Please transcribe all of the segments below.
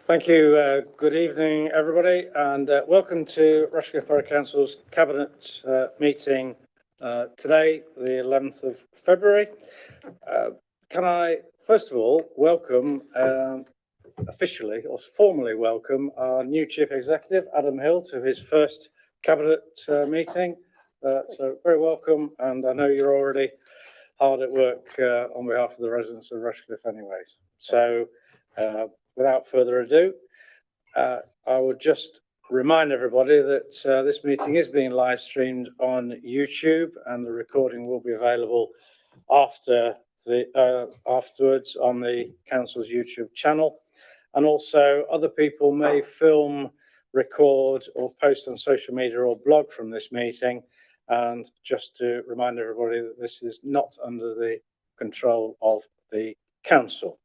Thank you. Good evening, everybody, and welcome to Rushcliffe Borough Council's Cabinet meeting today, the 11th of February. Can I, first of all, welcome, officially or formally welcome our new Chief Executive, Adam Hill, to his first Cabinet meeting. So very welcome, and I know you're already hard at work on behalf of the residents of Rushcliffe anyway. So without further ado, I would just remind everybody that this meeting is being live streamed on YouTube, and the recording will be available afterwards on the council's YouTube channel. And also other people may film, record or post on social media or blog from this meeting. And just to remind everybody that this is not under the control of the council.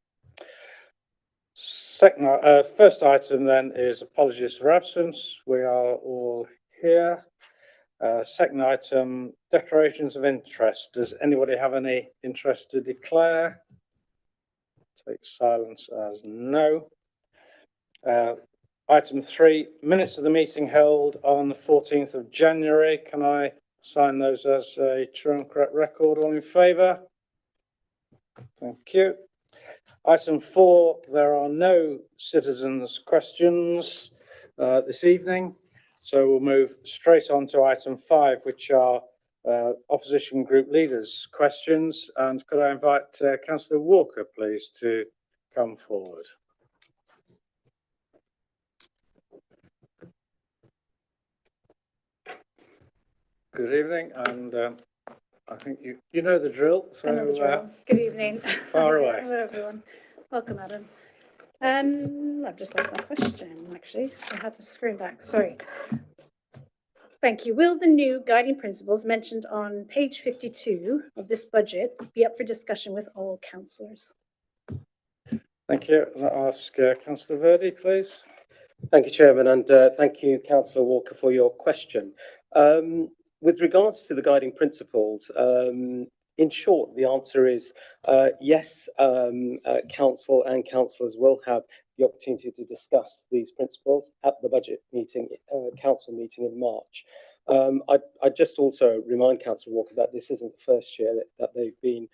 First item then is apologies for absence. We are all here. Second item, declarations of interest. Does anybody have any interest to declare? Take silence as no. Item 3, minutes of the meeting held on the 14th of January. Can I sign those as a true and correct record? All in favour? Thank you. Item 4, there are no citizens' questions this evening, so we'll move straight on to item 5, which are opposition group leaders' questions. And could I invite Councillor Walker, please, to come forward? Good evening, and I think you know the drill. So, I know the drill. Good evening. Far away. Hello, everyone. Welcome, Adam. I've just lost my question, actually. I have a screen back. Sorry. Thank you. Will the new guiding principles mentioned on page 52 of this budget be up for discussion with all councillors? Thank you. I'll ask Councillor Verdi, please. Thank you, Chairman, and thank you, Councillor Walker, for your question. With regards to the guiding principles, in short, the answer is yes, council and councillors will have the opportunity to discuss these principles at the budget meeting, council meeting in March. I just also remind Councillor Walker that this isn't the first year that they've been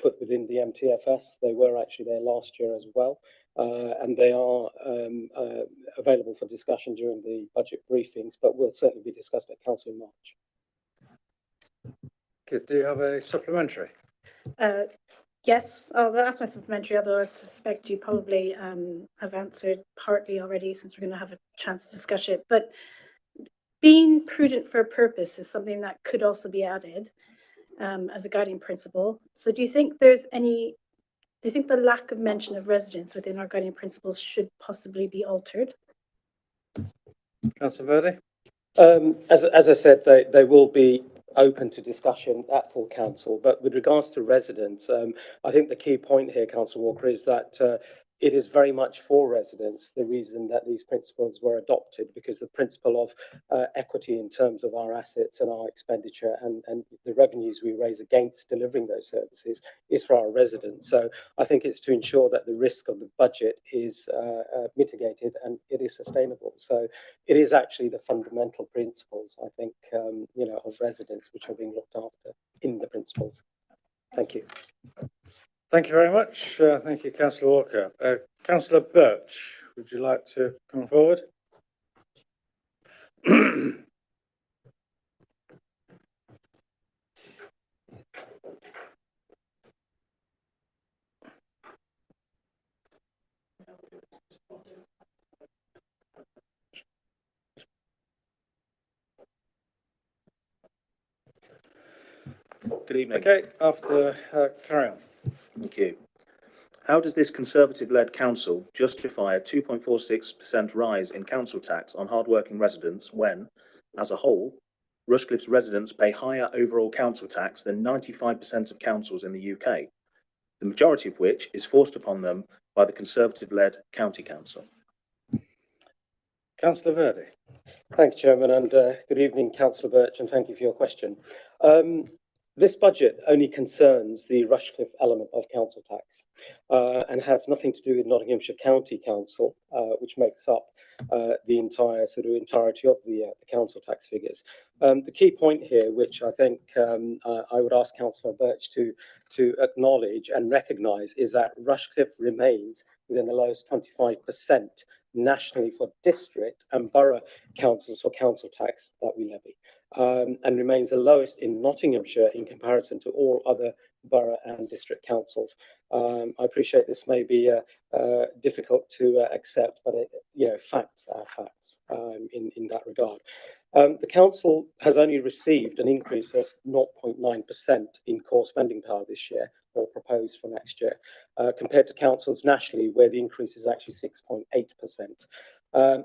put within the MTFS. They were actually there last year as well. And they are available for discussion during the budget briefings, but will certainly be discussed at council in March. Good. Do you have a supplementary? Yes, I'll ask my supplementary, although I suspect you probably have answered partly already, since we're going to have a chance to discuss it. But being prudent for a purpose is something that could also be added as a guiding principle. So do you think the lack of mention of residents within our guiding principles should possibly be altered? Councillor Verdi? As I said, they will be open to discussion at full council, but with regards to residents, I think the key point here, Councillor Walker, is that it is very much for residents, the reason that these principles were adopted, because the principle of equity in terms of our assets and our expenditure and the revenues we raise against delivering those services is for our residents. So I think it's to ensure that the risk of the budget is mitigated and it is sustainable. So it is actually the fundamental principles, I think, of residents which are being looked after in the principles. Thank you. Thank you very much. Thank you, Councillor Walker. Councillor Birch, would you like to come forward? Good evening. Okay, carry on. Thank you. How does this Conservative-led council justify a 2.46% rise in council tax on hard-working residents when, as a whole, Rushcliffe's residents pay higher overall council tax than 95% of councils in the UK, the majority of which is forced upon them by the Conservative-led County Council? Councillor Verdi. Thanks, Chairman, and good evening, Councillor Birch, and thank you for your question. This budget only concerns the Rushcliffe element of council tax and has nothing to do with Nottinghamshire County Council, which makes up the entirety of the council tax figures. The key point here, which I think I would ask Councillor Birch to acknowledge and recognise, is that Rushcliffe remains within the lowest 25% nationally for district and borough councils for council tax that we levy, and remains the lowest in Nottinghamshire in comparison to all other borough and district councils. I appreciate this may be difficult to accept, but facts are facts in that regard. The council has only received an increase of 0.9% in core spending power this year, or proposed for next year, compared to councils nationally, where the increase is actually 6.8%.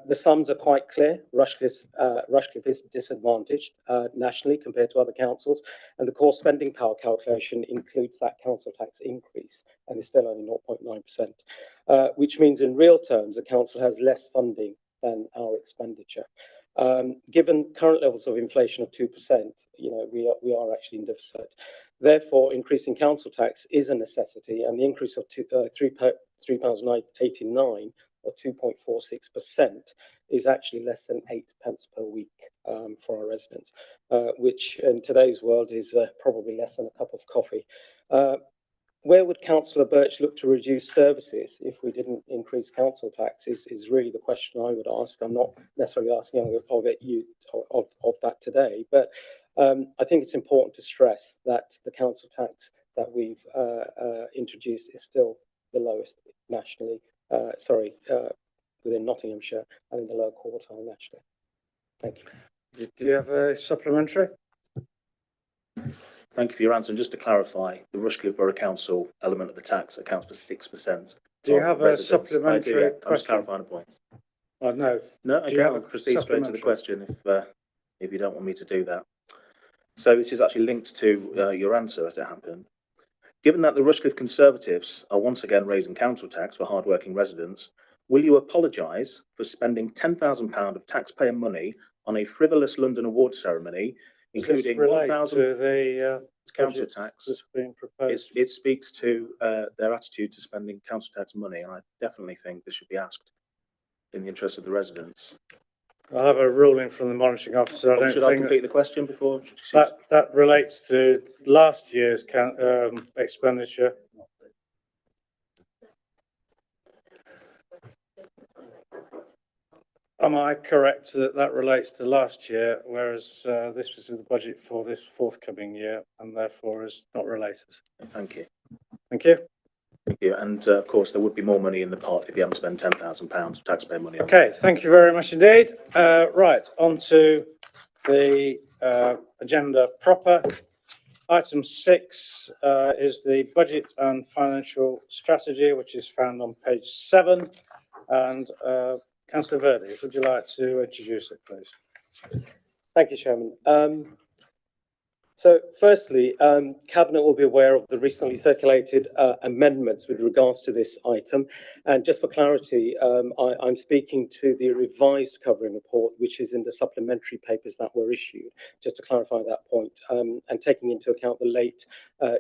The sums are quite clear. Rushcliffe is disadvantaged nationally compared to other councils, and the core spending power calculation includes that council tax increase and is still only 0.9%, which means in real terms, the council has less funding than our expenditure. Given current levels of inflation of 2%, we are actually in deficit. Therefore, increasing council tax is a necessity, and the increase of £3.89 or 2.46% is actually less than 8 pence per week for our residents, which in today's world is probably less than a cup of coffee. Where would Councillor Birch look to reduce services if we didn't increase council tax is really the question I would ask. I'm not necessarily asking of that today, but I think it's important to stress that the council tax that we've introduced is still the lowest nationally, within Nottinghamshire and in the low quartile nationally. Thank you. Do you have a supplementary? Thank you for your answer. And just to clarify, the Rushcliffe Borough Council element of the tax accounts for 6%. Do you have a supplementary I'm just clarifying a point. Oh, no. No, okay, I'll proceed straight to the question if you don't want me to do that. So this is actually linked to your answer as it happened. Given that the Rushcliffe Conservatives are once again raising council tax for hard-working residents, will you apologise for spending £10,000 of taxpayer money on a frivolous London award ceremony, including 1,000 to the council tax? that's being proposed? It speaks to their attitude to spending council tax money, and I definitely think this should be asked in the interest of the residents. I'll have a ruling from the monitoring officer. Should I complete the question before? That relates to last year's expenditure. Am I correct that relates to last year, whereas this was in the budget for this forthcoming year and therefore is not related? Thank you. Thank you. Thank you. And of course, there would be more money in the pot if you haven't spent £10,000 of taxpayer money. Okay, thank you very much indeed. Right, on to the agenda proper. Item 6 is the budget and financial strategy, which is found on page 7. And Councillor Verdi, would you like to introduce it, please? Thank you, Chairman. So firstly, Cabinet will be aware of the recently circulated amendments with regards to this item. And just for clarity, I'm speaking to the revised covering report, which is in the supplementary papers that were issued, just to clarify that point, and taking into account the late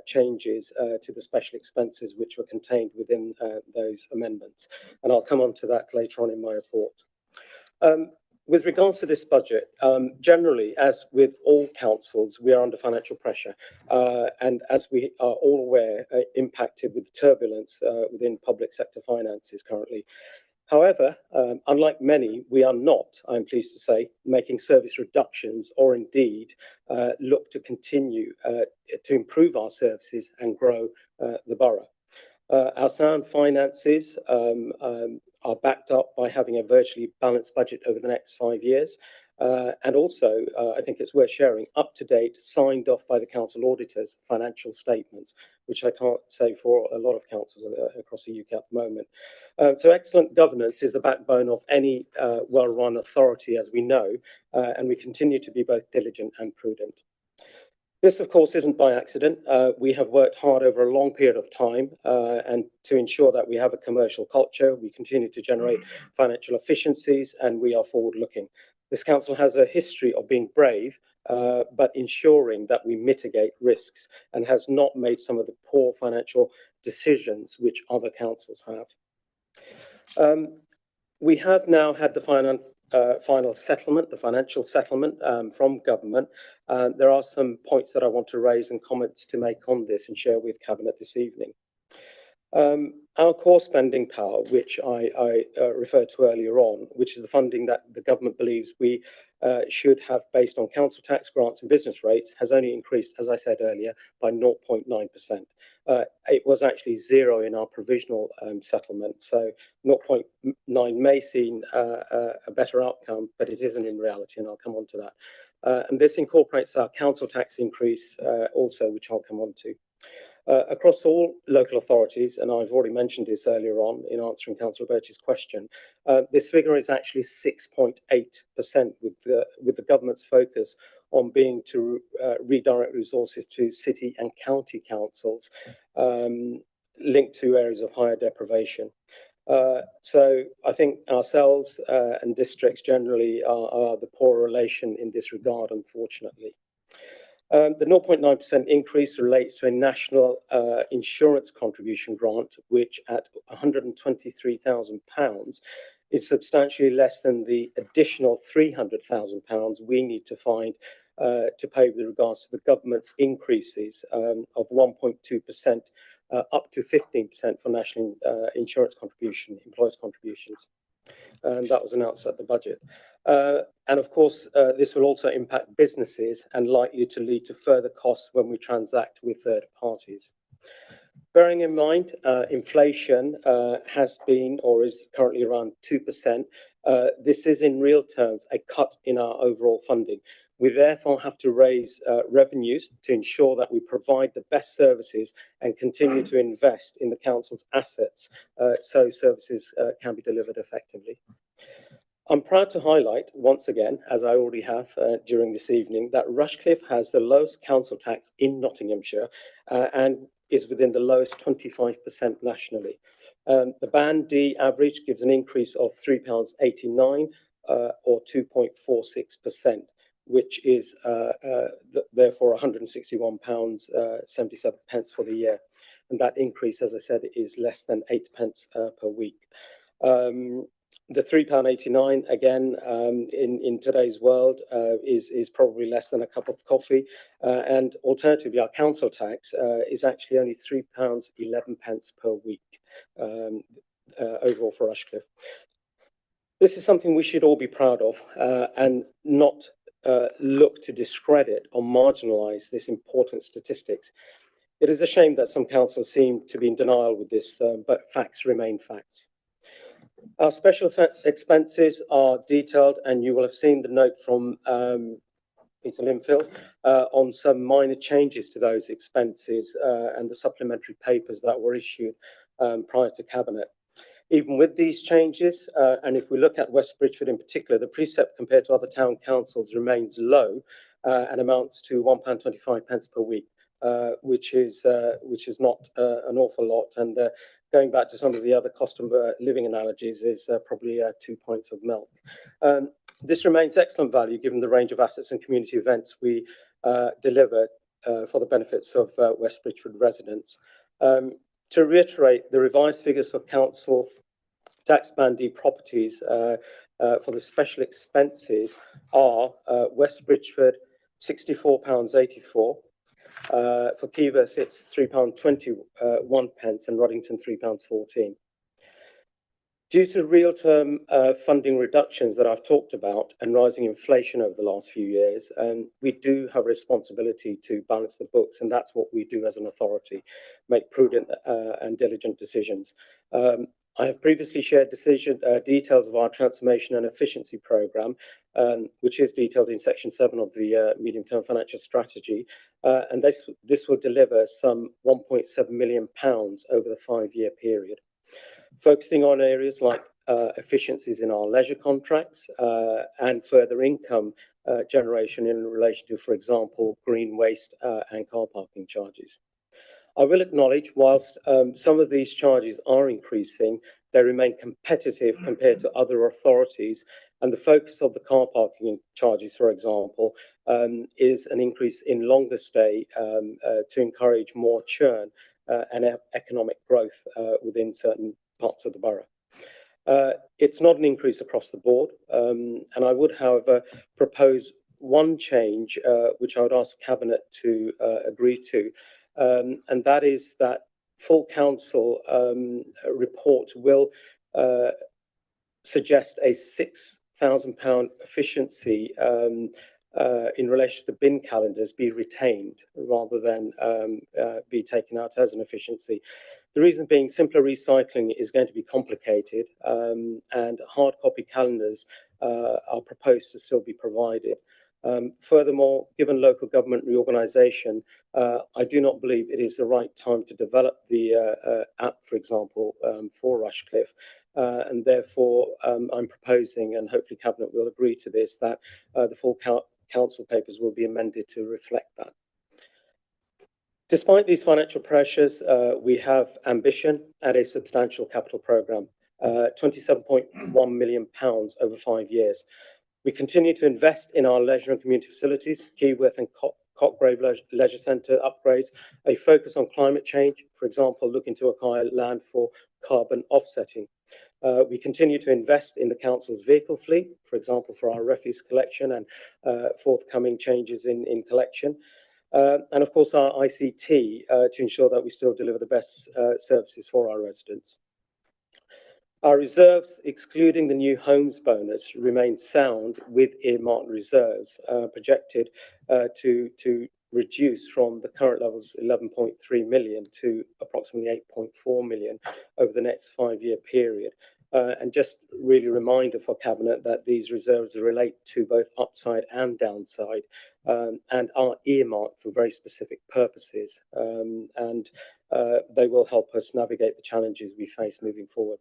changes to the special expenses which were contained within those amendments. And I'll come on to that later on in my report. With regards to this budget, generally, as with all councils, we are under financial pressure. And as we are all aware, impacted with turbulence within public sector finances currently. However, unlike many, we are not, I'm pleased to say, making service reductions or indeed look to continue to improve our services and grow the borough. Our sound finances are backed up by having a virtually balanced budget over the next 5 years. And also, I think it's worth sharing, up-to-date, signed off by the council auditors, financial statements, which I can't say for a lot of councils across the UK at the moment. So excellent governance is the backbone of any well-run authority, as we know, and we continue to be both diligent and prudent. This, of course, isn't by accident. We have worked hard over a long period of time and to ensure that we have a commercial culture. We continue to generate financial efficiencies and we are forward-looking. This council has a history of being brave, but ensuring that we mitigate risks, and has not made some of the poor financial decisions which other councils have. We have now had the final settlement, the financial settlement from government. There are some points that I want to raise and comments to make on this and share with Cabinet this evening. Our core spending power, which I referred to earlier on, which is the funding that the government believes we should have based on council tax grants and business rates, has only increased, as I said earlier, by 0.9%. It was actually zero in our provisional settlement, so 0.9 may seem a better outcome, but it isn't in reality, and I'll come on to that. And this incorporates our council tax increase also, which I'll come on to. Across all local authorities, and I've already mentioned this earlier on in answering Councillor Birch's question, this figure is actually 6.8%, with the government's focus on being to redirect resources to city and county councils linked to areas of higher deprivation. So I think ourselves and districts generally are the poorer relation in this regard, unfortunately. The 0.9% increase relates to a national insurance contribution grant, which at £123,000 is substantially less than the additional £300,000 we need to find to pay with regards to the government's increases of 1.2% up to 15% for national insurance contribution, employers' contributions. And that was announced at the budget. And of course, this will also impact businesses and likely to lead to further costs when we transact with third parties. Bearing in mind, inflation has been or is currently around 2%. This is in real terms a cut in our overall funding. We therefore have to raise revenues to ensure that we provide the best services and continue to invest in the council's assets so services can be delivered effectively. I'm proud to highlight once again, as I already have during this evening, that Rushcliffe has the lowest council tax in Nottinghamshire and is within the lowest 25% nationally. The Band D average gives an increase of £3.89 or 2.46%. Which is therefore £161.77 for the year. And that increase, as I said, is less than 8p per week. The £3.89, again, in today's world, is probably less than a cup of coffee. And alternatively, our council tax is actually only £3.11 per week overall for Rushcliffe. This is something we should all be proud of and not look to discredit or marginalise this important statistics. It is a shame that some councils seem to be in denial with this, but facts remain facts. Our special expenses are detailed, and you will have seen the note from Peter Linfield on some minor changes to those expenses and the supplementary papers that were issued prior to Cabinet. Even with these changes, and if we look at West Bridgford in particular, the precept compared to other town councils remains low and amounts to £1.25 per week, which is not an awful lot. And going back to some of the other cost of living analogies is probably 2 pints of milk. This remains excellent value given the range of assets and community events we deliver for the benefits of West Bridgford residents. To reiterate, the revised figures for council tax Band D properties for the special expenses are West Bridgford £64.84, for Keyworth it's £3.21 and Roddington £3.14. Due to real-term funding reductions that I've talked about and rising inflation over the last few years, we do have a responsibility to balance the books, and that's what we do as an authority, make prudent and diligent decisions. I have previously shared details of our transformation and efficiency programme, which is detailed in section 7 of the medium-term financial strategy, and this will deliver some £1.7 million over the 5-year period. Focusing on areas like efficiencies in our leisure contracts and further income generation in relation to, for example, green waste and car parking charges. I will acknowledge, whilst some of these charges are increasing, they remain competitive compared to other authorities And the focus of the car parking charges, for example, is an increase in longer stay to encourage more churn and economic growth within certain parts of the borough. It's not an increase across the board, and I would, however, propose one change which I would ask Cabinet to agree to, and that is that full council report will suggest a £6,000 efficiency in relation to the bin calendars be retained rather than be taken out as an efficiency. The reason being, simpler recycling is going to be complicated, and hard copy calendars are proposed to still be provided. Furthermore, given local government reorganisation, I do not believe it is the right time to develop the app, for example, for Rushcliffe. And therefore, I'm proposing, and hopefully Cabinet will agree to this, that the full council papers will be amended to reflect that. Despite these financial pressures, we have ambition and a substantial capital programme, £27.1 million over 5 years. We continue to invest in our leisure and community facilities, Keyworth and Cockgrave Leisure Centre upgrades, a focus on climate change, for example, looking to acquire land for carbon offsetting. We continue to invest in the council's vehicle fleet, for example, for our refuse collection and forthcoming changes in collection. And of course, our ICT to ensure that we still deliver the best services for our residents. Our reserves, excluding the new homes bonus, remain sound with earmarked reserves projected to reduce from the current levels 11.3 million to approximately 8.4 million over the next 5-year period. And just really a reminder for Cabinet that these reserves relate to both upside and downside and are earmarked for very specific purposes. And they will help us navigate the challenges we face moving forward.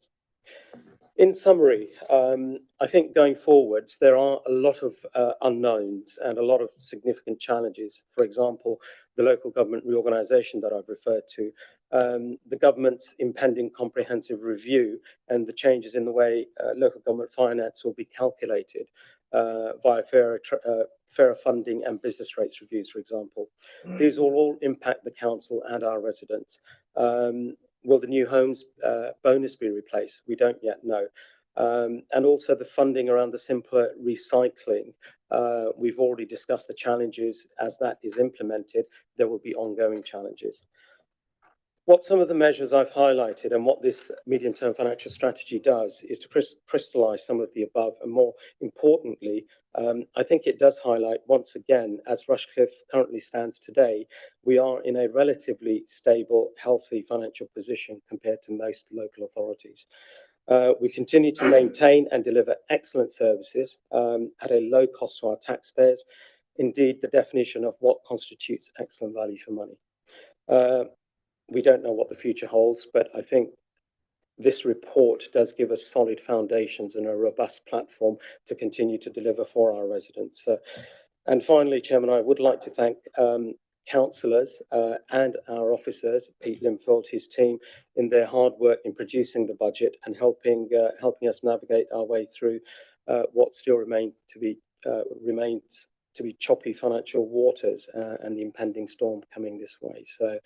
In summary, I think going forwards, there are a lot of unknowns and a lot of significant challenges. For example, the local government reorganisation that I've referred to, the government's impending comprehensive review and the changes in the way local government finance will be calculated via fairer funding and business rates reviews, for example. These will all impact the council and our residents. Will the new homes bonus be replaced? We don't yet know. And also the funding around the simpler recycling. We've already discussed the challenges as that is implemented. There will be ongoing challenges. What some of the measures I've highlighted and what this medium-term financial strategy does is to crystallise some of the above, and more importantly, I think it does highlight once again, as Rushcliffe currently stands today, we are in a relatively stable, healthy financial position compared to most local authorities. We continue to maintain and deliver excellent services at a low cost to our taxpayers. Indeed, the definition of what constitutes excellent value for money. We don't know what the future holds, but I think this report does give us solid foundations and a robust platform to continue to deliver for our residents. And finally, Chairman, I would like to thank councillors and our officers, Pete Linfield, his team, in their hard work in producing the budget and helping us navigate our way through what still remains to be choppy financial waters and the impending storm coming this way. So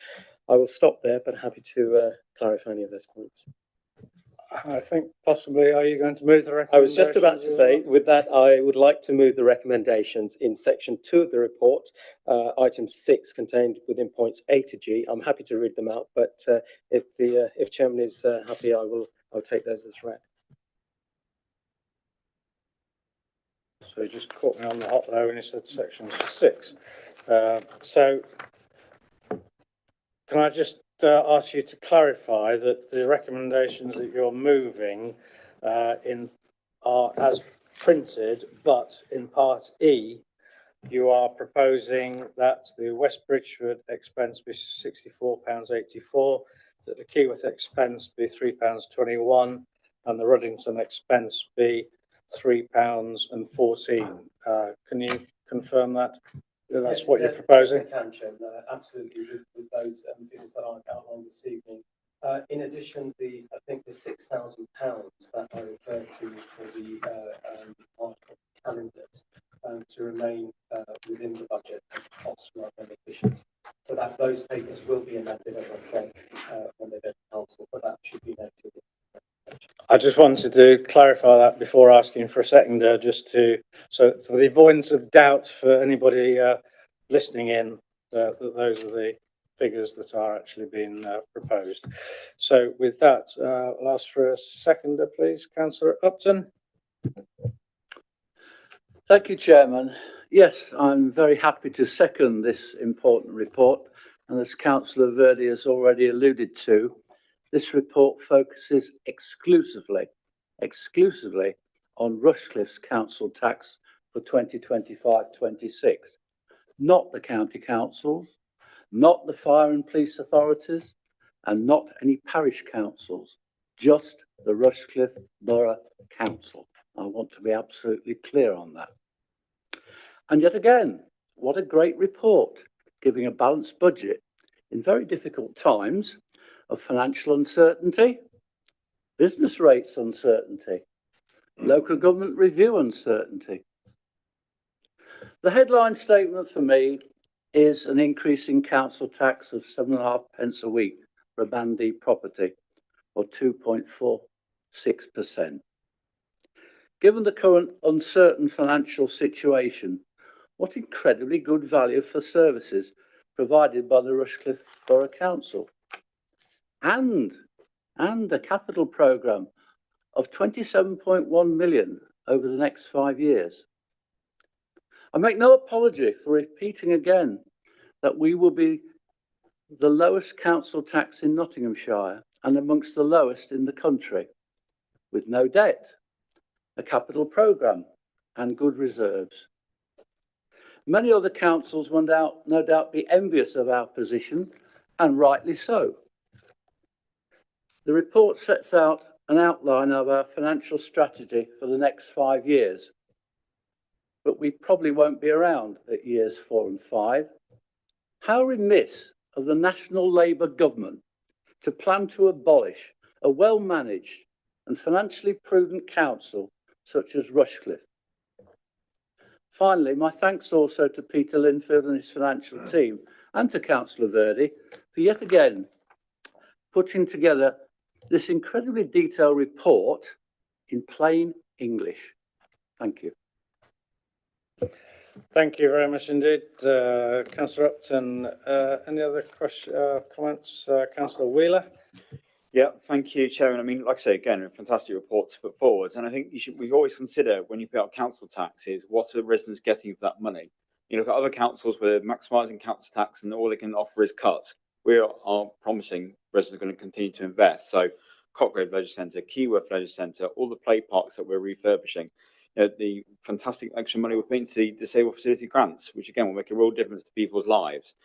I will stop there, but happy to clarify any of those points. I think possibly, are you going to move the recommendations? I was just about to say, with that, I would like to move the recommendations in section 2 of the report, item 6 contained within points A to G. I'm happy to read them out, but if Chairman is happy, I'll take those as read. So you just caught me on the hop there when you said section 6. So can I just ask you to clarify that the recommendations that you're moving in are as printed, but in part E, you are proposing that the West Bridgeford expense be £64.84, that the Keyworth expense be £3.21, and the Ruddington expense be £3.14. Can you confirm that? That's Yes, what you're proposing? Yes, I can, Chairman. Absolutely, with those figures that I've outlined this evening. In addition, I think the £6,000 that I referred to for the hard copy calendars to remain within the budget as a cost rather than efficiency. So that those papers will be amended, as I said, when they go to council, but that should be noted. I just wanted to clarify that before asking for a seconder, so for the avoidance of doubt for anybody listening in, that those are the figures that are actually being proposed. So with that, I'll ask for a seconder, please. Councillor Upton. Thank you, Chairman. Yes, I'm very happy to second this important report. And as Councillor Verdi has already alluded to, this report focuses exclusively on Rushcliffe's council tax for 2025-26, not the county councils, not the fire and police authorities, and not any parish councils, just the Rushcliffe Borough Council. I want to be absolutely clear on that. And yet again, what a great report, giving a balanced budget in very difficult times of financial uncertainty, business rates uncertainty, local government review uncertainty. The headline statement for me is an increase in council tax of 7.5p a week for a Band D property, or 2.46%. Given the current uncertain financial situation, what incredibly good value for services provided by the Rushcliffe Borough Council. And a capital programme of 27.1 million over the next 5 years. I make no apology for repeating again that we will be the lowest council tax in Nottinghamshire and amongst the lowest in the country, with no debt, a capital programme and good reserves. Many other councils will no doubt be envious of our position, and rightly so. The report sets out an outline of our financial strategy for the next 5 years, but we probably won't be around at years 4 and 5. How remiss of the National Labour government to plan to abolish a well-managed and financially prudent council such as Rushcliffe. Finally, my thanks also to Peter Linfield and his financial team, and to Councillor Verdi for yet again putting together this incredibly detailed report in plain English. Thank you. Thank you very much indeed, Councillor Upton. Any other comments? Councillor Wheeler. Yeah, thank you, Chairman. I mean, like I say, again, a fantastic report to put forward. And I think we always consider when you pay out council taxes, what are the residents getting for that money? You look at other councils where they're maximising council tax and all they can offer is cuts. We are promising residents are going to continue to invest. So Cotgrave Leisure Centre, Keyworth Leisure Centre, all the play parks that we're refurbishing, the fantastic extra money we're putting to the disabled facility grants, which again will make a real difference to people's lives.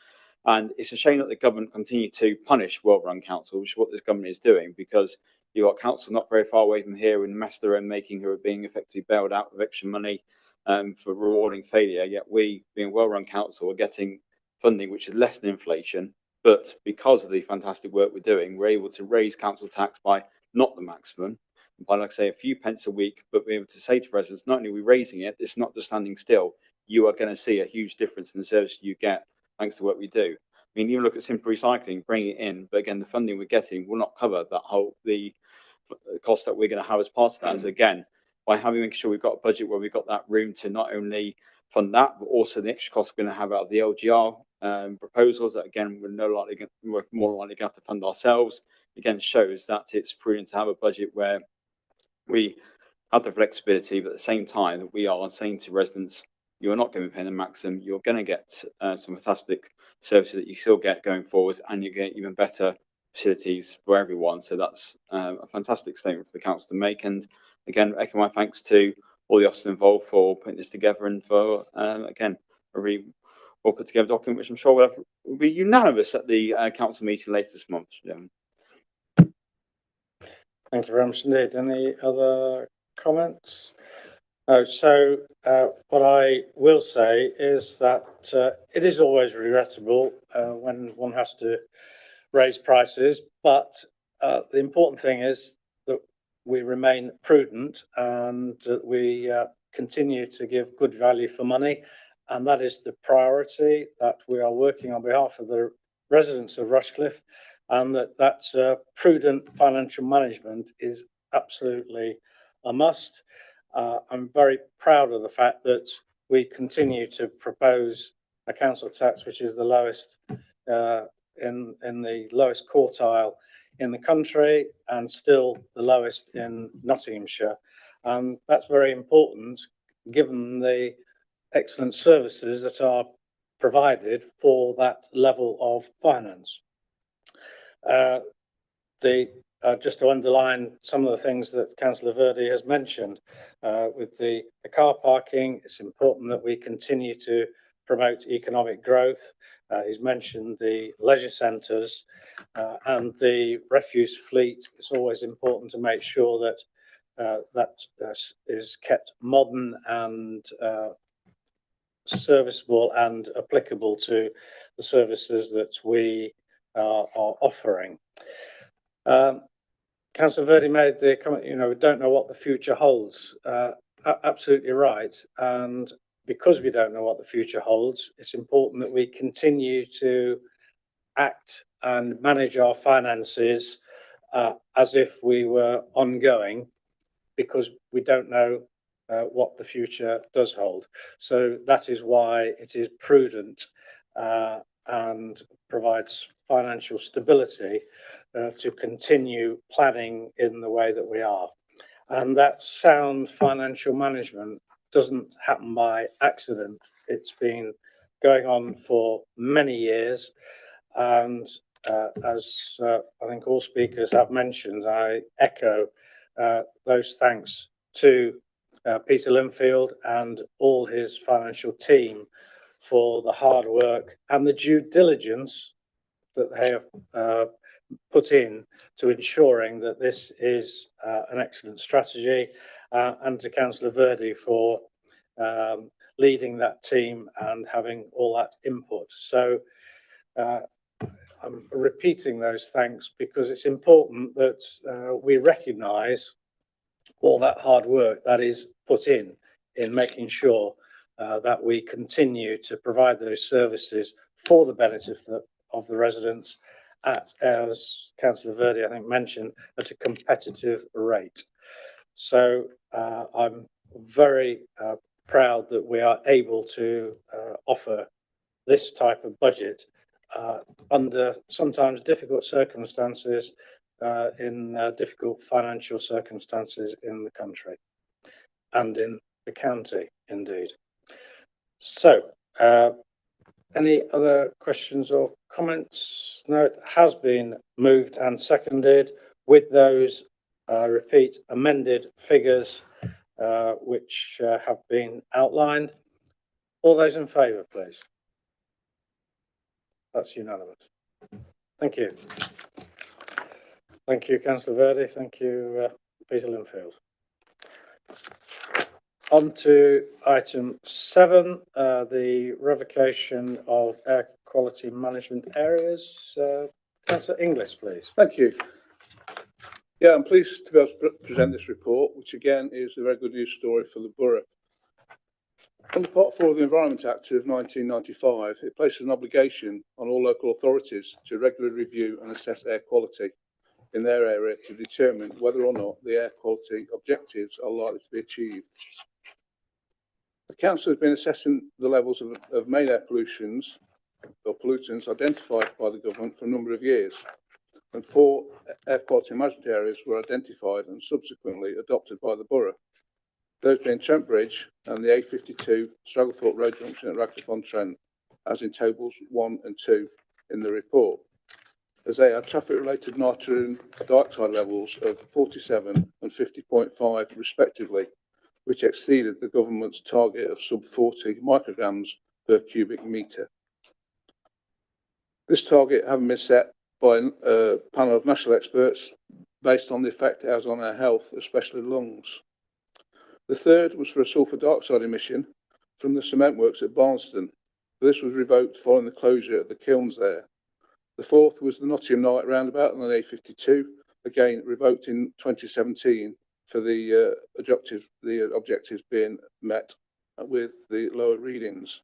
And it's a shame that the government continue to punish well-run councils, which is what this government is doing, because you've got councils not very far away from here in Mester and making who are being effectively bailed out with extra money for rewarding failure. Yet we, being a well-run council, are getting funding which is less than inflation. But because of the fantastic work we're doing, we're able to raise council tax by not the maximum, by, like I say, a few pence a week, but we're able to say to residents, not only are we raising it, it's not just standing still. You are going to see a huge difference in the service you get thanks to what we do. I mean, even look at simple recycling, bring it in, but again, the funding we're getting will not cover that the cost that we're going to have as part of that. So again, by making sure we've got a budget where we've got that room to not only fund that, but also the extra cost we're going to have out of the LGR proposals that again we're more likely going to have to fund ourselves. Again, shows that it's prudent to have a budget where we have the flexibility, but at the same time that we are saying to residents, you're not going to be paying the maximum, you're going to get some fantastic services that you still get going forward, and you get even better facilities for everyone. So that's a fantastic statement for the council to make. And again, echo my thanks to all the officers involved for putting this together and for, again, a really well put together document, which I'm sure will be unanimous at the council meeting later this month. Thank you very much indeed. Any other comments? No. So what I will say is that it is always regrettable when one has to raise prices, but the important thing is that we remain prudent and that we continue to give good value for money. And that is the priority, that we are working on behalf of the residents of Rushcliffe, and that prudent financial management is absolutely a must. I'm very proud of the fact that we continue to propose a council tax which is the lowest in the lowest quartile in the country, and still the lowest in Nottinghamshire. And that's very important given the excellent services that are provided for that level of finance. Just to underline some of the things that Councillor Verdi has mentioned, with the car parking, it's important that we continue to promote economic growth. He's mentioned the leisure centres and the refuse fleet. It's always important to make sure that that is kept modern and serviceable and applicable to the services that we are offering. Councillor Verdi made the comment, we don't know what the future holds. Absolutely right. And because we don't know what the future holds, it's important that we continue to act and manage our finances as if we were ongoing, because we don't know what the future does hold. So that is why it is prudent and provides financial stability to continue planning in the way that we are. And that sound financial management doesn't happen by accident. It's been going on for many years. And as I think all speakers have mentioned, I echo those thanks to Peter Linfield and all his financial team for the hard work and the due diligence that they have put in to ensuring that this is an excellent strategy, and to Councillor Verdi for leading that team and having all that input. So I'm repeating those thanks because it's important that we recognise all that hard work that is put in making sure that we continue to provide those services for the benefit of the residents at, as Councillor Verdi I think mentioned, at a competitive rate. So I'm very proud that we are able to offer this type of budget under sometimes difficult circumstances, in difficult financial circumstances in the country and in the county indeed. So any other questions or comments? No, it has been moved and seconded with those, repeat, amended figures which have been outlined. All those in favour, please. That's unanimous. Thank you. Thank you, Councillor Verdi. Thank you, Peter Linfield. On to item 7, the revocation of air quality management areas. Councillor Inglis, please. Thank you. Yeah, I'm pleased to be able to present this report, which again is a very good news story for the borough. Under Part 4 of the Environment Act of 1995, it places an obligation on all local authorities to regularly review and assess air quality in their area to determine whether or not the air quality objectives are likely to be achieved. The council has been assessing the levels of main air pollutions or pollutants identified by the government for a number of years, and 4 air quality management areas were identified and subsequently adopted by the borough. Those being Trent Bridge and the A52 Stragglethorpe Road Junction at Rushcliffe-on-Trent, as in tables 1 and 2 in the report, as they had traffic-related nitrogen dioxide levels of 47 and 50.5 respectively, which exceeded the government's target of sub 40 micrograms per cubic metre. This target having been set by a panel of national experts based on the effect it has on our health, especially lungs. The third was for a sulphur dioxide emission from the cement works at Barnston. This was revoked following the closure of the kilns there. The fourth was the Nottingham Night roundabout on the A52 again revoked in 2017 for the objectives being met with the lower readings.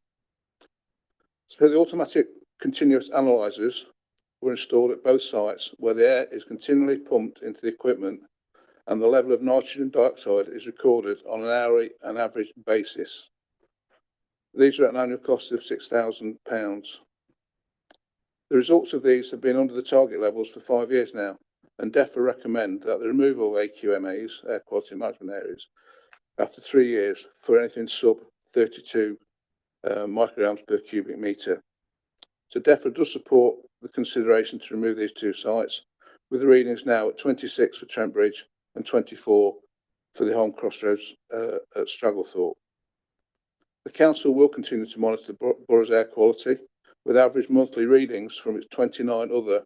So the automatic continuous analyzers were installed at both sites where the air is continually pumped into the equipment and the level of nitrogen dioxide is recorded on an hourly and average basis. These are at an annual cost of £6,000. The results of these have been under the target levels for 5 years now, and DEFRA recommend that the removal of AQMAs, air quality management areas, after 3 years for anything sub 32 micrograms per cubic metre. So DEFRA does support the consideration to remove these two sites, with the readings now at 26 for Trent Bridge and 24 for the Holme Crossroads at Stragglethorpe. The council will continue to monitor the borough's air quality with average monthly readings from its 29 other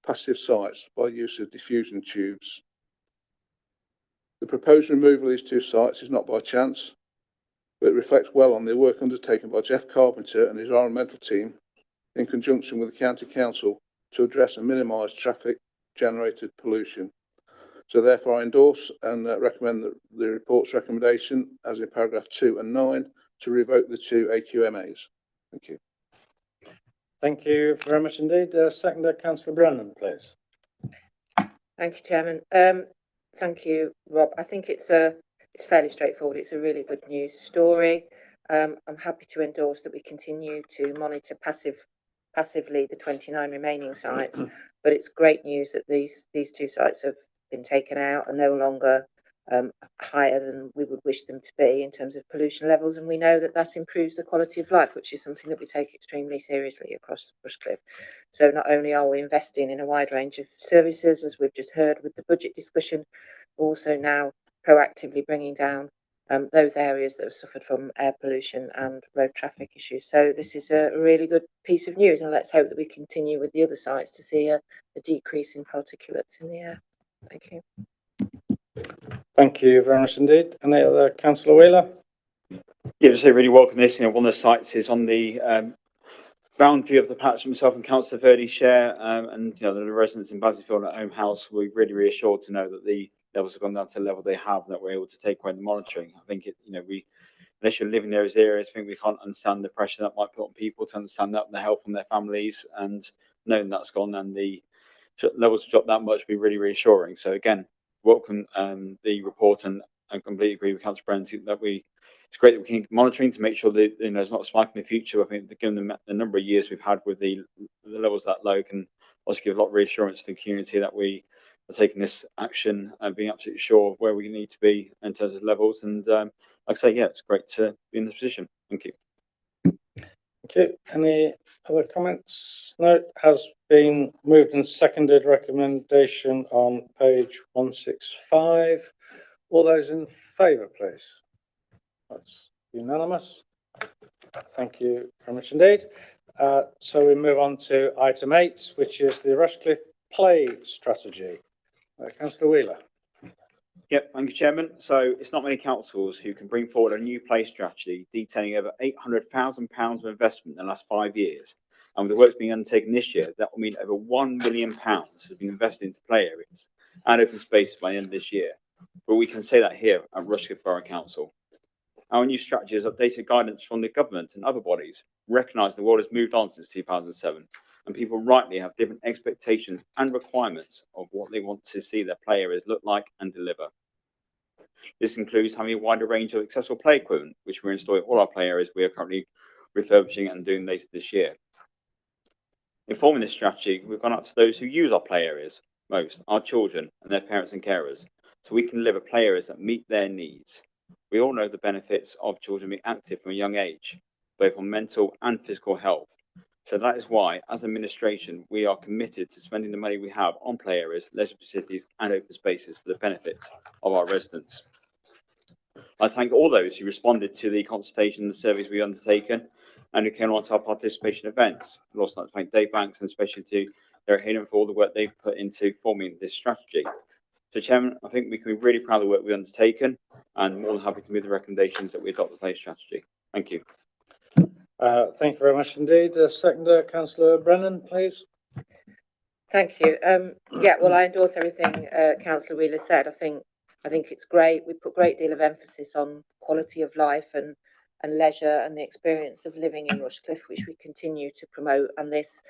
passive sites by use of diffusion tubes. The proposed removal of these two sites is not by chance, but it reflects well on the work undertaken by Jeff Carpenter and his environmental team in conjunction with the County Council to address and minimise traffic-generated pollution. So therefore I endorse and recommend the report's recommendation, as in paragraph 2 and 9, to revoke the two AQMAs. Thank you. Thank you very much indeed. Seconder, Councillor Brennan, please. Thank you, Chairman. Thank you, Rob. I think it's fairly straightforward. It's a really good news story. I'm happy to endorse that we continue to monitor passively the 29 remaining sites, but it's great news that these two sites have been taken out and no longer higher than we would wish them to be in terms of pollution levels, and we know that that improves the quality of life, which is something that we take extremely seriously across Rushcliffe. So not only are we investing in a wide range of services, as we've just heard with the budget discussion, we're also now proactively bringing down those areas that have suffered from air pollution and road traffic issues. So this is a really good piece of news, and let's hope that we continue with the other sites to see a decrease in particulates in the air. Thank you. Thank you very much indeed. Any other, Councillor Wheeler? Yeah, just say really welcome this. One of the sites is on the boundary of the patch that myself and Councillor Verdi share, and the residents in Basingfield at Home House were really reassured to know that the levels have gone down to the level they have, and that we're able to take away the monitoring. I think unless you're living in those areas, I think we can't understand the pressure that might put on people to understand that, their health and their families, and knowing that's gone and the levels drop that much would be really reassuring. So again, welcome the report, and I completely agree with Councillor Brennan that it's great that we can keep monitoring to make sure that there's not a spike in the future. I think that given the number of years we've had with the levels that low, can also give a lot of reassurance to the community that we are taking this action and being absolutely sure of where we need to be in terms of levels. And like I say, yeah, it's great to be in this position. Thank you. Thank you. Any other comments? No, it has been moved and seconded. Recommendation on page 165. All those in favour, please. That's unanimous. Thank you very much indeed. So we move on to item 8, which is the Rushcliffe Play Strategy. Councillor Wheeler. Yep, thank you, Chairman. So it's not many councils who can bring forward a new play strategy detailing over £800,000 of investment in the last 5 years. And with the works being undertaken this year, that will mean over £1 million has been invested into play areas and open space by the end of this year. But we can say that here at Rushcliffe Borough Council. Our new strategy has updated guidance from the government and other bodies, recognise the world has moved on since 2007, and people rightly have different expectations and requirements of what they want to see their play areas look like and deliver. This includes having a wider range of accessible play equipment, which we're installing all our play areas we are currently refurbishing and doing later this year. In forming this strategy, we've gone out to those who use our play areas most, our children and their parents and carers, so we can deliver play areas that meet their needs. We all know the benefits of children being active from a young age, both on mental and physical health. So that is why, as administration, we are committed to spending the money we have on play areas, leisure facilities and open spaces for the benefits of our residents. I thank all those who responded to the consultation and the surveys we've undertaken and who came on to our participation events. I'd also like to thank Dave Banks and especially to Derek Hayden for all the work they've put into forming this strategy. So, Chairman, I think we can be really proud of the work we've undertaken and more than happy to move the recommendations that we adopt the play strategy. Thank you. Thank you very much indeed. Seconder, Councillor Brennan, please. Thank you. Yeah, well, I endorse everything Councillor Wheeler said. I think it's great. We put a great deal of emphasis on quality of life and leisure and the experience of living in Rushcliffe, which we continue to promote. And this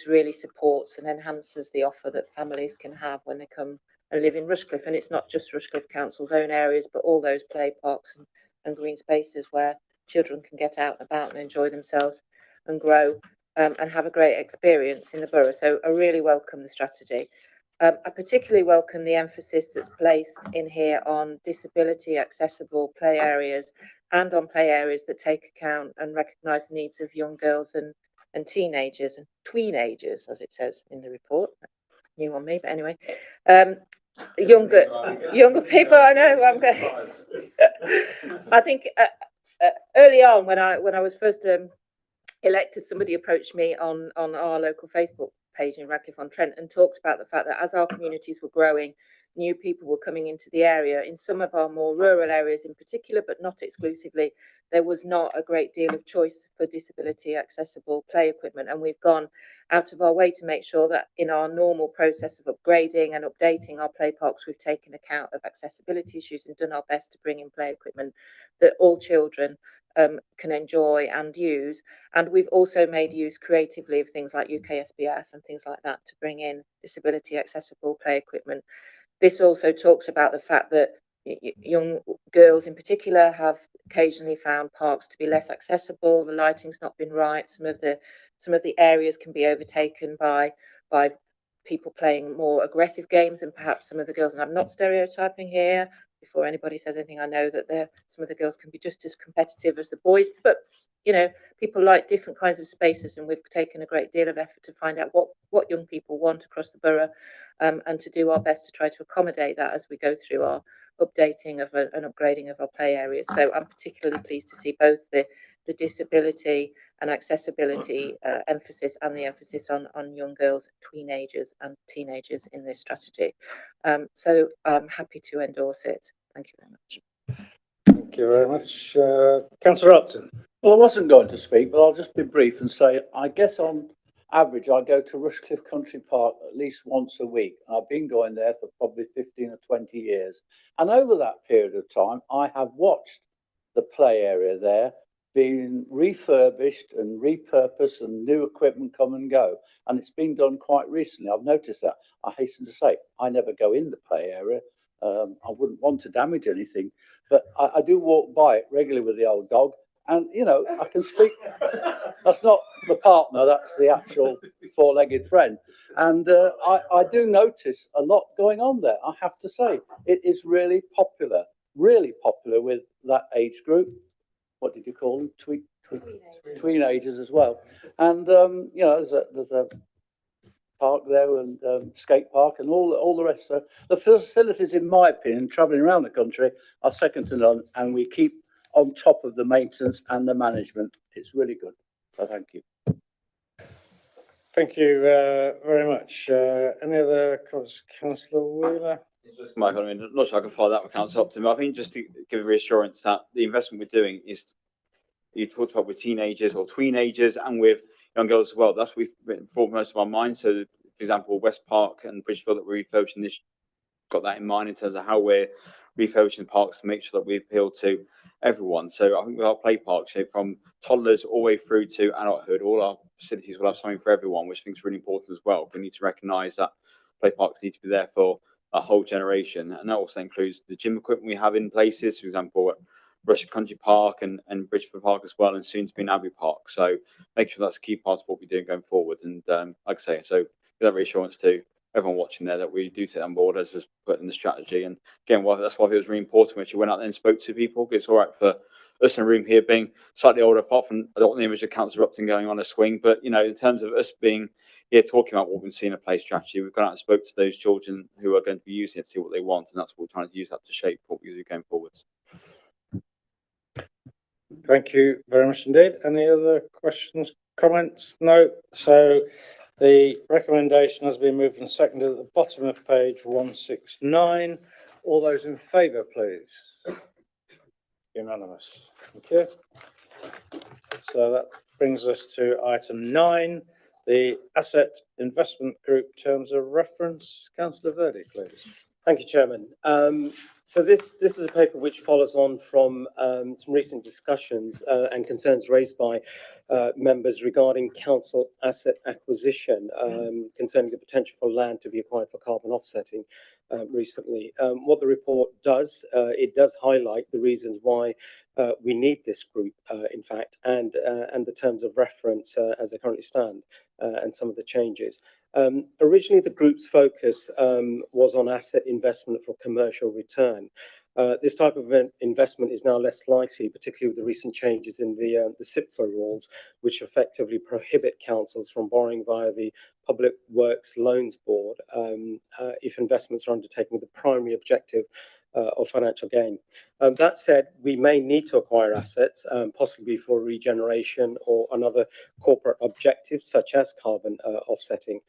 really supports and enhances the offer that families can have when they come and live in Rushcliffe. And it's not just Rushcliffe Council's own areas, but all those play parks and green spaces where children can get out and about and enjoy themselves and grow. And have a great experience in the borough. So I really welcome the strategy. I particularly welcome the emphasis that's placed in here on disability accessible play areas and on play areas that take account and recognise the needs of young girls and teenagers and tweenagers, as it says in the report. New on me, but anyway. Younger people, I know. I'm going. I think early on when I was first elected, somebody approached me on our local Facebook page in Radcliffe-on-Trent and talked about the fact that as our communities were growing, new people were coming into the area. In some of our more rural areas in particular, but not exclusively, there was not a great deal of choice for disability accessible play equipment. And we've gone out of our way to make sure that in our normal process of upgrading and updating our play parks, we've taken account of accessibility issues and done our best to bring in play equipment that all children can enjoy and use. And we've also made use creatively of things like UKSBF and things like that to bring in disability accessible play equipment. This also talks about the fact that young girls in particular have occasionally found parks to be less accessible. The lighting's not been right. Some of the areas can be overtaken by people playing more aggressive games than perhaps some of the girls. And I'm not stereotyping here. Before anybody says anything, I know that some of the girls can be just as competitive as the boys, but people like different kinds of spaces, and we've taken a great deal of effort to find out what young people want across the borough, and to do our best to try to accommodate that as we go through our updating of and upgrading of our play areas. So I'm particularly pleased to see both the disability and accessibility emphasis and the emphasis on young girls, teenagers and teenagers in this strategy. So I'm happy to endorse it. Thank you very much. Thank you very much. Councillor Upton. Well, I wasn't going to speak, but I'll just be brief and say, I guess on average, I go to Rushcliffe Country Park at least once a week. I've been going there for probably 15 or 20 years. And over that period of time, I have watched the play area there being refurbished and repurposed and new equipment come and go. And it's been done quite recently. I've noticed that. I hasten to say, I never go in the play area. I wouldn't want to damage anything, but I do walk by it regularly with the old dog. And, I can speak. That's not the partner, that's the actual four-legged friend. And I do notice a lot going on there, I have to say. It is really popular with that age group. What did you call them? Tweenagers as well. And, there's a park there and skate park and all the rest. So the facilities, in my opinion, travelling around the country are second to none, and we keep on top of the maintenance and the management. It's really good. So thank you. Thank you very much. Any other comments, Councillor Wheeler? Michael, I mean, I'm not sure I can follow that with Councillor Upton, but I think just to give a reassurance that the investment we're doing is, you talked about with teenagers or tweenagers and with young girls as well. That's what we've been foremost of our mind. So, for example, West Park and Bridgefield that we're refurbishing this, got that in mind in terms of how we're refurbishing parks to make sure that we appeal to everyone. So I think with our play parks, from toddlers all the way through to adulthood, all our facilities will have something for everyone, which I think is really important as well. We need to recognise that play parks need to be there for a whole generation, and that also includes the gym equipment we have in places, for example, at Rushcliffe Country Park and Bridgefield Park as well, and soon to be in Abbey Park. So make sure that's a key part of what we're doing going forward. And like I say, so that reassurance to everyone watching there that we do take on board as put in the strategy. And again, that's why it was really important when you went out there and spoke to people. It's all right for us in a room here being slightly older, apart from I don't want the image of Councillor Upton going on a swing, but in terms of us being here talking about what we've seen in a play strategy, we've gone out and spoke to those children who are going to be using it, see what they want, and that's what we're trying to use that to shape what we do going forwards. Thank you very much indeed. Any other questions, comments? No. So the recommendation has been moved and seconded at the bottom of page 169. All those in favour, please. Unanimous. Thank you. So that brings us to item 9, The Asset Investment Group Terms of Reference. Councillor Verdi, please. Thank you, Chairman. So this is a paper which follows on from some recent discussions and concerns raised by members regarding council asset acquisition concerning the potential for land to be acquired for carbon offsetting recently. What the report does, it does highlight the reasons why we need this group, in fact, and the terms of reference as they currently stand, and some of the changes. Originally, the group's focus was on asset investment for commercial return. This type of investment is now less likely, particularly with the recent changes in the SIPFA rules, which effectively prohibit councils from borrowing via the Public Works Loans Board if investments are undertaken with the primary objective of financial gain. That said, we may need to acquire assets, possibly for regeneration or another corporate objective, such as carbon offsetting.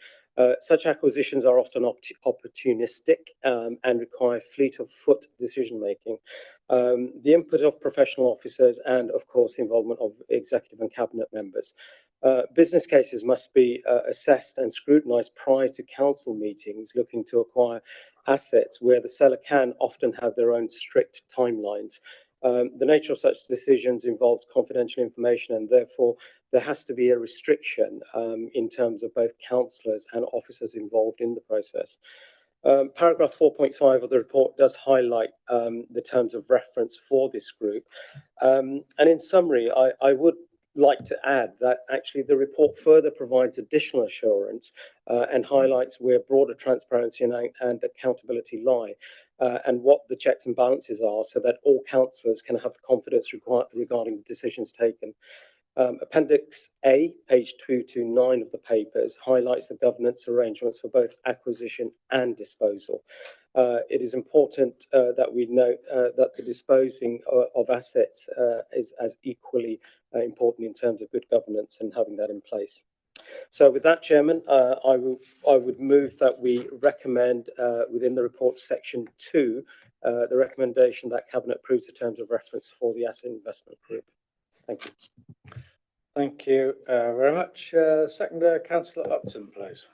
Such acquisitions are often opportunistic and require fleet of foot decision making. The input of professional officers and, of course, the involvement of executive and cabinet members. Business cases must be assessed and scrutinised prior to council meetings looking to acquire assets where the seller can often have their own strict timelines. The nature of such decisions involves confidential information, and therefore there has to be a restriction in terms of both councillors and officers involved in the process. Paragraph 4.5 of the report does highlight the terms of reference for this group. And in summary, I would like to add that actually the report further provides additional assurance and highlights where broader transparency and accountability lie, and what the checks and balances are, so that all councillors can have the confidence regarding the decisions taken. Appendix A, page 229 of the papers, highlights the governance arrangements for both acquisition and disposal. It is important that we note that the disposing of assets is as equally important in terms of good governance and having that in place. So with that, Chairman, I would move that we recommend within the report section 2 the recommendation that Cabinet approves the terms of reference for the Asset Investment Group. Thank you. Thank you very much. Seconder, Councillor Upton, please.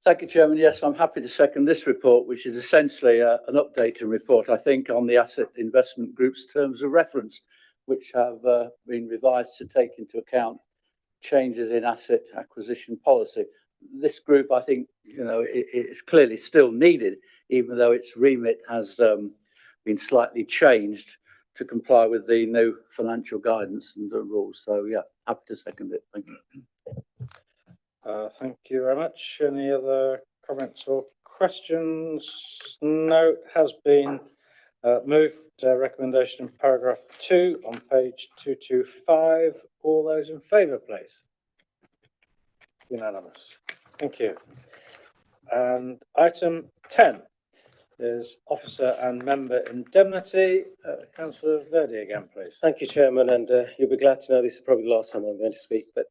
Thank you, Chairman. Yes, I'm happy to second this report, which is essentially an updated report, I think, on the Asset Investment Group's terms of reference, which have been revised to take into account changes in asset acquisition policy. This group, I think, it's clearly still needed, even though its remit has been slightly changed to comply with the new financial guidance and the rules. So, yeah, happy to second it. Thank you. Thank you very much. Any other comments or questions? No, has been moved. Recommendation in paragraph 2 on page 225. All those in favour, please. Unanimous. Thank you. And item 10 is officer and member indemnity. Councillor Verdi again, please. Thank you, Chairman, and you'll be glad to know this is probably the last time I'm going to speak. But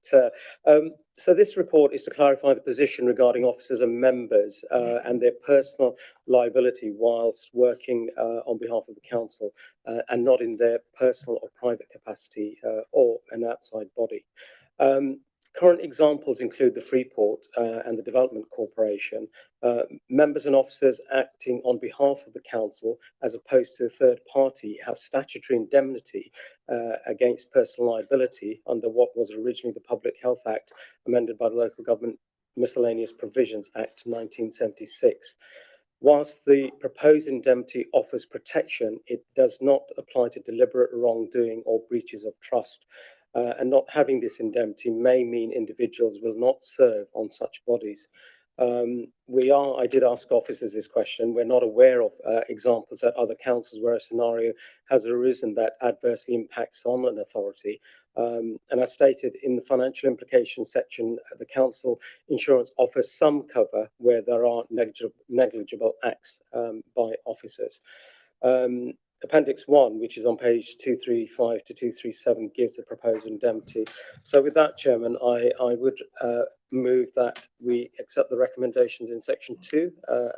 so this report is to clarify the position regarding officers and members and their personal liability whilst working on behalf of the council and not in their personal or private capacity or an outside body. Current examples include the Freeport and the Development Corporation. Members and officers acting on behalf of the council, as opposed to a third party, have statutory indemnity against personal liability under what was originally the Public Health Act, amended by the Local Government Miscellaneous Provisions Act 1976. Whilst the proposed indemnity offers protection, it does not apply to deliberate wrongdoing or breaches of trust. And not having this indemnity may mean individuals will not serve on such bodies. I did ask officers this question. We're not aware of examples at other councils where a scenario has arisen that adversely impacts on an authority. And as stated in the financial implications section, the council insurance offers some cover where there are negligible acts by officers. Appendix 1, which is on page 235 to 237, gives a proposed indemnity. So with that, Chairman, I would move that we accept the recommendations in section 2,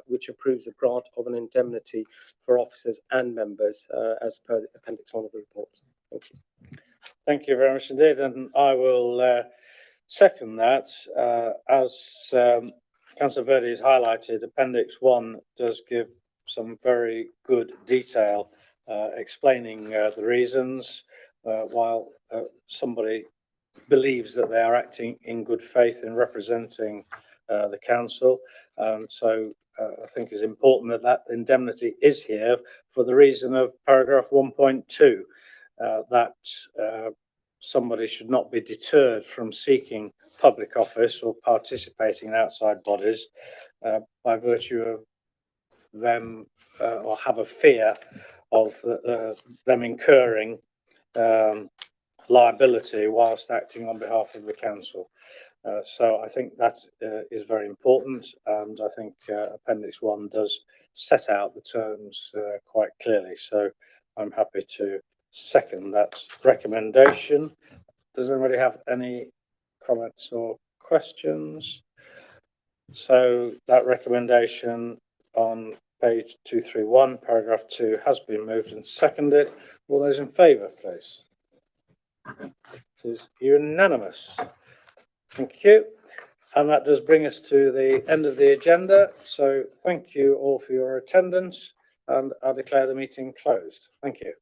which approves the grant of an indemnity for officers and members as per appendix 1 of the report. Thank you. Thank you very much indeed. And I will second that. As Councillor Verdi has highlighted, Appendix 1 does give some very good detail explaining the reasons while somebody believes that they are acting in good faith in representing the council. So I think it's important that that indemnity is here for the reason of paragraph 1.2, that somebody should not be deterred from seeking public office or participating in outside bodies by virtue of them or have a fear of them incurring liability whilst acting on behalf of the council. So I think that is very important, and I think Appendix 1 does set out the terms quite clearly. So I'm happy to second that recommendation. Does anybody have any comments or questions? So that recommendation on page 231, paragraph 2 has been moved and seconded. All those in favour, please. It is unanimous. Thank you. And that does bring us to the end of the agenda. So thank you all for your attendance, and I declare the meeting closed. Thank you.